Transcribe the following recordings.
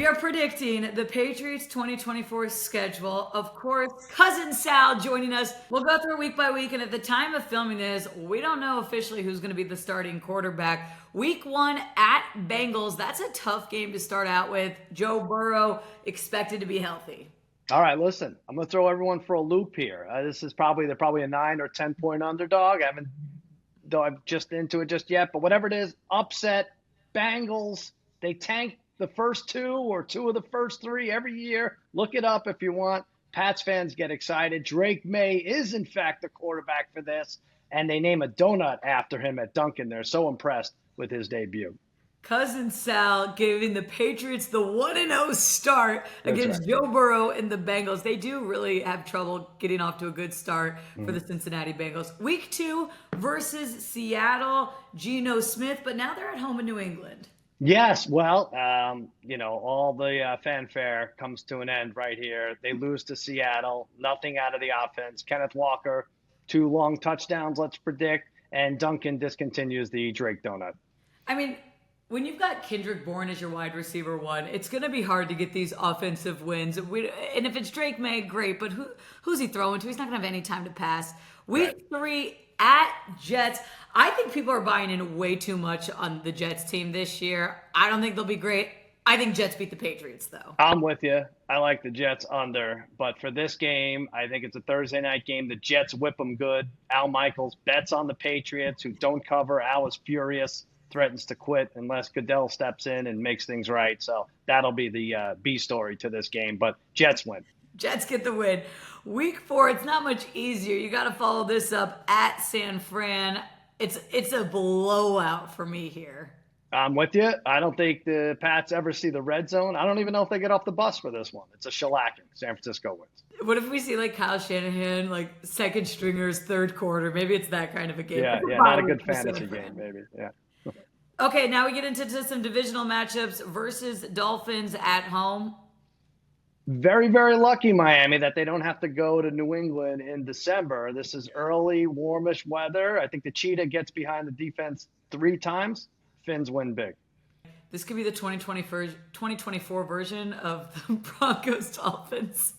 are predicting the Patriots 2024 schedule. Of course, Cousin Sal joining us. We'll go through week by week, and at the time of filming this, we don't know officially who's going to be the starting quarterback. Week 1 at Bengals. That's a tough game to start out with. Joe Burrow expected to be healthy. All right, listen, I'm going to throw everyone for a loop here. This is they're probably a 9 or 10 point underdog. I haven't dove just into it just yet, but whatever it is, upset, Bengals, they tank the first 2 or 2 of the first 3 every year. Look it up if you want. Pats fans get excited. Drake May is, in fact, the quarterback for this, and they name a donut after him at Dunkin'. They're so impressed with his debut. Cousin Sal giving the Patriots the 1-0 start against Joe Burrow and the Bengals. They do really have trouble getting off to a good start for the Cincinnati Bengals. Week 2 versus Seattle, Geno Smith, but now they're at home in New England. Yes, well, all the fanfare comes to an end right here. They lose to Seattle, nothing out of the offense. Kenneth Walker, 2 long touchdowns, let's predict, and Duncan discontinues the Drake donut. I mean, when you've got Kendrick Bourne as your wide receiver 1, it's going to be hard to get these offensive wins. And if it's Drake May, great, but who's he throwing to? He's not going to have any time to pass. Week 3 at Jets. I think people are buying in way too much on the Jets team this year. I don't think they'll be great. I think Jets beat the Patriots, though. I'm with you. I like the Jets under. But for this game, I think it's a Thursday night game. The Jets whip them good. Al Michaels bets on the Patriots, who don't cover. Al is furious, threatens to quit unless Goodell steps in and makes things right. So that'll be the B story to this game. But Jets win. Jets get the win. Week 4, it's not much easier. You got to follow this up at San Fran. It's a blowout for me here. I'm with you. I don't think the Pats ever see the red zone. I don't even know if they get off the bus for this one. It's a shellacking. San Francisco wins. What if we see like Kyle Shanahan, like second stringers, third quarter? Maybe it's that kind of a game. Yeah, not a good fantasy game, maybe. Yeah. Okay, now we get into some divisional matchups versus Dolphins at home. Very, very lucky, Miami, that they don't have to go to New England in December. This is early, warmish weather. I think the Cheetah gets behind the defense 3 times. Fins win big. This could be the 2024 version of the Broncos Dolphins.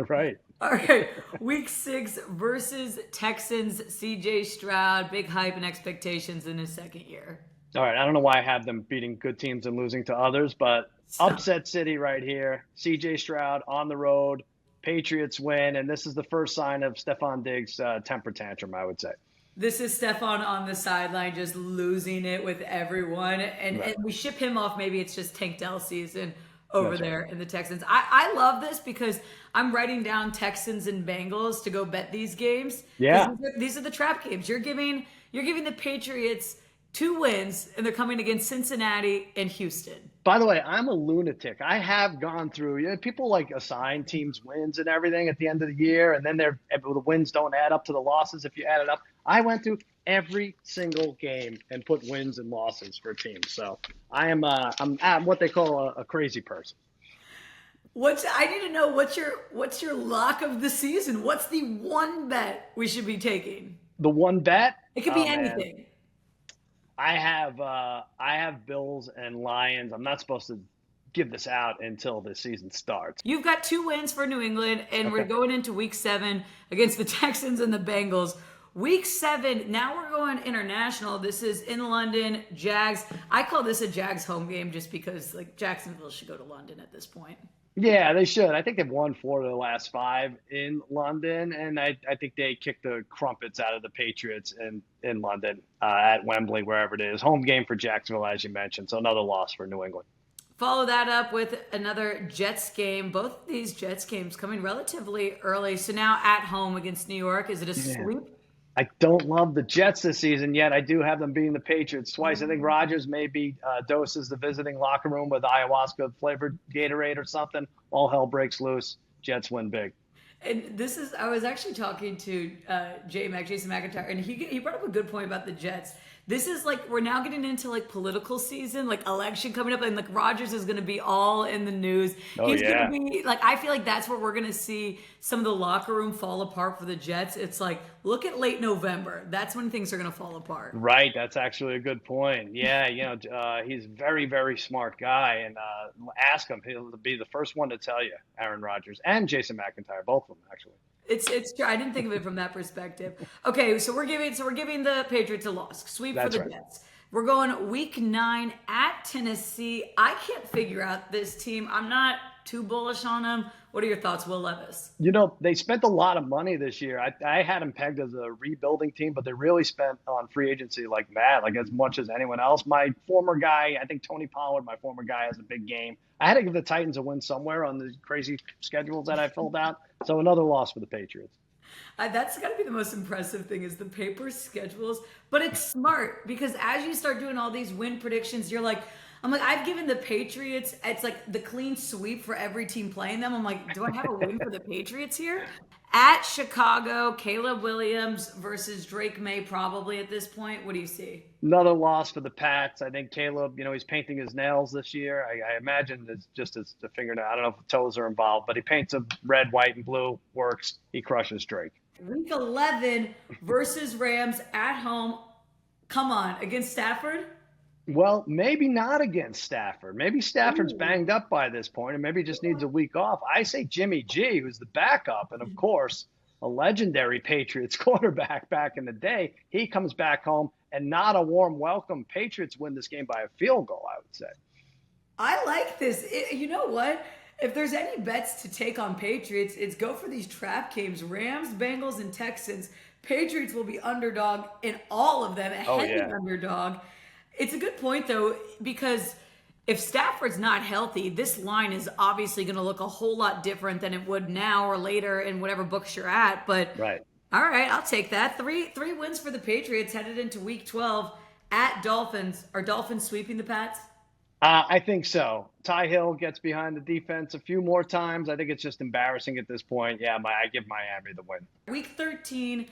Right. All right. Week 6 versus Texans. CJ Stroud, big hype and expectations in his second year. All right. I don't know why I have them beating good teams and losing to others, but upset city right here. CJ Stroud on the road. Patriots win. And this is the first sign of Stephon Diggs' temper tantrum, I would say. This is Stephon on the sideline just losing it with everyone. And we ship him off. Maybe it's just Tank Dell season over there in the Texans. I love this because I'm writing down Texans and Bengals to go bet these games. Yeah. These are the trap games. You're giving the Patriots 2 wins, and they're coming against Cincinnati and Houston. By the way, I'm a lunatic. I have gone through, people like assign teams wins and everything at the end of the year, and then the wins don't add up to the losses if you add it up. I went through every single game and put wins and losses for teams. So I'm what they call a crazy person. I need to know what's your lock of the season? What's the one bet we should be taking? The one bet? It could be anything. Man. I have Bills and Lions. I'm not supposed to give this out until the season starts. You've got 2 wins for New England, and we're going into week 7 against the Texans and the Bengals. Week 7, now we're going international. This is in London, Jags. I call this a Jags home game just because like Jacksonville should go to London at this point. Yeah, they should. I think they've won 4 of the last 5 in London, and I think they kicked the crumpets out of the Patriots in London at Wembley, wherever it is. Home game for Jacksonville, as you mentioned, so another loss for New England. Follow that up with another Jets game. Both of these Jets games coming relatively early. So now at home against New York, is it a sweep? I don't love the Jets this season yet. I do have them beating the Patriots twice. I think Rodgers maybe doses the visiting locker room with ayahuasca-flavored Gatorade or something. All hell breaks loose. Jets win big. And I was actually talking to Jason McIntyre, and he brought up a good point about the Jets. This is like we're now getting into like political season, like election coming up, and like Rodgers is going to be all in the news. Oh He's going to yeah. be like, I feel like that's where we're going to see some of the locker room fall apart for the Jets. It's like look at late November. That's when things are going to fall apart. Right, that's actually a good point. Yeah, he's a very, very smart guy, and ask him; he'll be the first one to tell you. Aaron Rodgers and Jason McIntyre, both of them actually. It's true. I didn't think of it from that perspective. Okay, so we're giving the Patriots a loss. Sweep for That's the right. Jets. We're going week 9 at Tennessee. I can't figure out this team. I'm not too bullish on them. What are your thoughts, Will Levis? They spent a lot of money this year. I had them pegged as a rebuilding team, but they really spent on free agency like mad, like as much as anyone else. My former guy, I think Tony Pollard, my former guy, has a big game. I had to give the Titans a win somewhere on the crazy schedules that I filled out. So another loss for the Patriots. That's got to be the most impressive thing is the paper schedules. But it's smart because as you start doing all these win predictions, I'm like, I've given the Patriots, it's like the clean sweep for every team playing them. I'm like, do I have a win for the Patriots here? At Chicago, Caleb Williams versus Drake May probably at this point. What do you see? Another loss for the Pats. I think Caleb, he's painting his nails this year. I imagine it's just as the fingernail. I don't know if the toes are involved, but he paints them red, white, and blue. Works. He crushes Drake. Week 11 versus Rams at home. Come on, against Stafford? Well, maybe not against Stafford. Maybe Stafford's Ooh. banged up by this point, and maybe just needs a week off. I say Jimmy G, who's the backup, and of course, a legendary Patriots quarterback back in the day. He comes back home, and not a warm welcome. Patriots win this game by a field goal, I would say. I like this. You know what? If there's any bets to take on Patriots, it's go for these trap games. Rams, Bengals, and Texans. Patriots will be underdog in all of them, a Oh, heavy yeah. underdog. It's a good point, though, because if Stafford's not healthy, this line is obviously going to look a whole lot different than it would now or later in whatever books you're at. But Right. all right, I'll take that. Three wins for the Patriots headed into Week 12 at Dolphins. Are Dolphins sweeping the Pats? I think so. Ty Hill gets behind the defense a few more times. I think it's just embarrassing at this point. Yeah, I give Miami the win. Week 13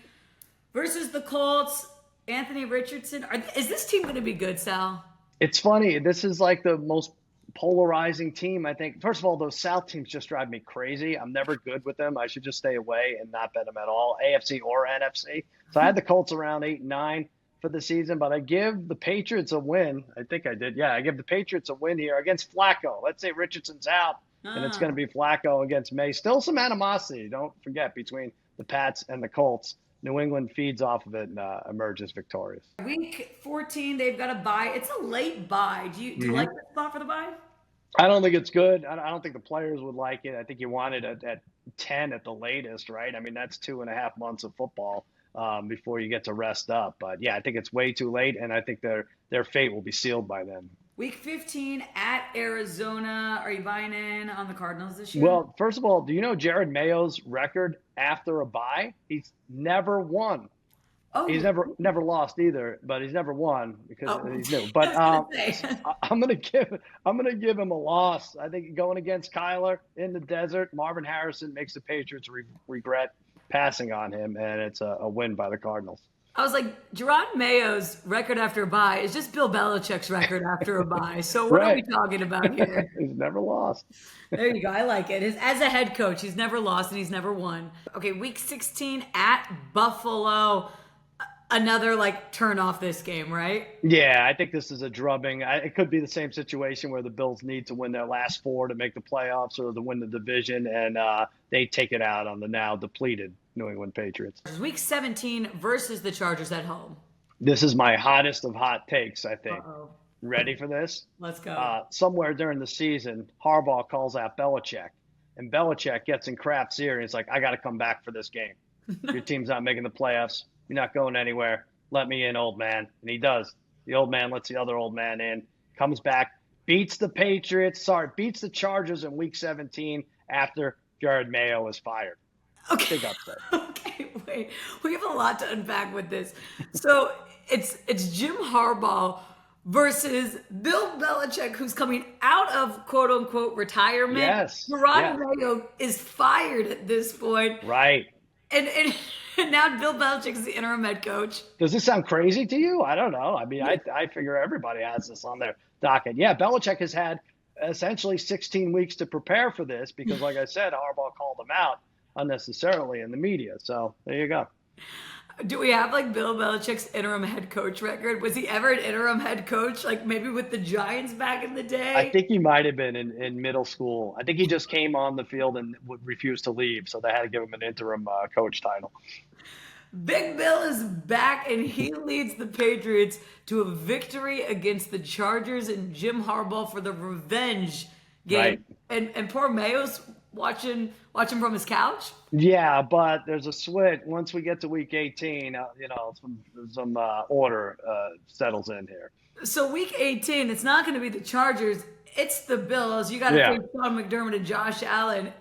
versus the Colts. Anthony Richardson. Is this team going to be good, Sal? It's funny. This is like the most polarizing team, I think. First of all, those South teams just drive me crazy. I'm never good with them. I should just stay away and not bet them at all, AFC or NFC. So I had the Colts around 8-9 for the season, but I give the Patriots a win. I think I did. Yeah, I give the Patriots a win here against Flacco. Let's say Richardson's out, and it's going to be Flacco against May. Still some animosity, don't forget, between the Pats and the Colts. New England feeds off of it and emerges victorious. Week 14, they've got a bye. It's a late bye. Do you like the spot for the bye? I don't think it's good. I don't think the players would like it. I think you want it at 10 at the latest, right? I mean, that's 2.5 months of football before you get to rest up. But yeah, I think it's way too late, and I think their fate will be sealed by then. Week 15 at Arizona. Are you buying in on the Cardinals this year? Well, first of all, do you know Jared Mayo's record after a bye? He's never won. Oh, He's never lost either, but he's never won because he's new. But I was gonna say. I'm gonna give him a loss. I think going against Kyler in the desert, Marvin Harrison makes the Patriots regret passing on him, and it's a win by the Cardinals. I was like, Jerron Mayo's record after a bye is just Bill Belichick's record after a bye. So what are we Right. talking about here? He's never lost. There you go. I like it. As a head coach, he's never lost and he's never won. Okay, week 16 at Buffalo. Another turn off this game, right? Yeah, I think this is a drubbing. It could be the same situation where the Bills need to win their last 4 to make the playoffs or to win the division, and they take it out on the now depleted New England Patriots. Week 17 versus the Chargers at home. This is my hottest of hot takes, I think. Uh-oh. Ready for this? Let's go. Somewhere during the season, Harbaugh calls out Belichick, and Belichick gets in Kraft's ear, and he's like, I got to come back for this game. Your team's not making the playoffs. You're not going anywhere. Let me in, old man. And he does. The old man lets the other old man in, comes back, beats the Chargers in week 17 after Jared Mayo was fired. Okay. Big upset. Okay, wait. We have a lot to unpack with this. So it's Jim Harbaugh versus Bill Belichick, who's coming out of quote unquote retirement. Yes. Jerron Yeah. Mayo is fired at this point. Right. and now Bill Belichick's the interim head coach. Does this sound crazy to you? I don't know. I mean, I figure everybody has this on their docket. Yeah, Belichick has had essentially 16 weeks to prepare for this because, like I said, Harbaugh called him out unnecessarily in the media. So there you go. Do we have like Bill Belichick's interim head coach record? Was he ever an interim head coach, like maybe with the Giants back in the I day? think he might have been in middle school. I think he just came on the field and refused to leave, so they had to give him an interim coach title. Big Bill is back and he leads the Patriots to a victory against the Chargers and Jim Harbaugh for the revenge Right. game. And poor Mayo's watching from his couch. Yeah, but there's a switch once we get to week 18. Some order settles in here. So week 18, it's not going to be the Chargers, it's the Bills. You got to Yeah. think Sean McDermott and Josh Allen.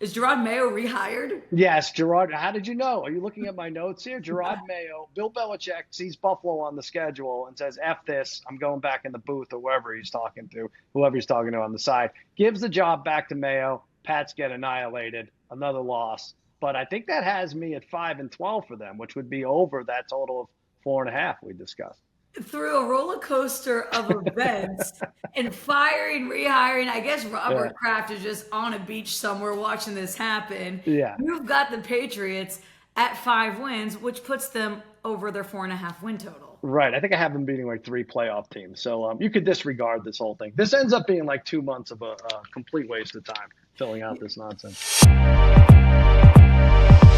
Is Gerard Mayo rehired? Yes, Gerard. How did you know? Are you looking at my notes here? Gerard Mayo, Bill Belichick sees Buffalo on the schedule and says, "F this, I'm going back in the booth," or whoever he's talking to, whoever he's talking to on the side. Gives the job back to Mayo. Pats get annihilated, another loss. But I think that has me at 5-12 for them, which would be over that total of 4.5 we discussed. Through a roller coaster of events and firing, rehiring. I guess Yeah, Robert Kraft is just on a beach somewhere watching this happen. yeah. You've got the Patriots at 5 wins, which puts them over their 4.5 win total. Right. I think I have them beating like 3 playoff teams. So you could disregard this whole thing. This ends up being like 2 months of a complete waste of time filling out this nonsense.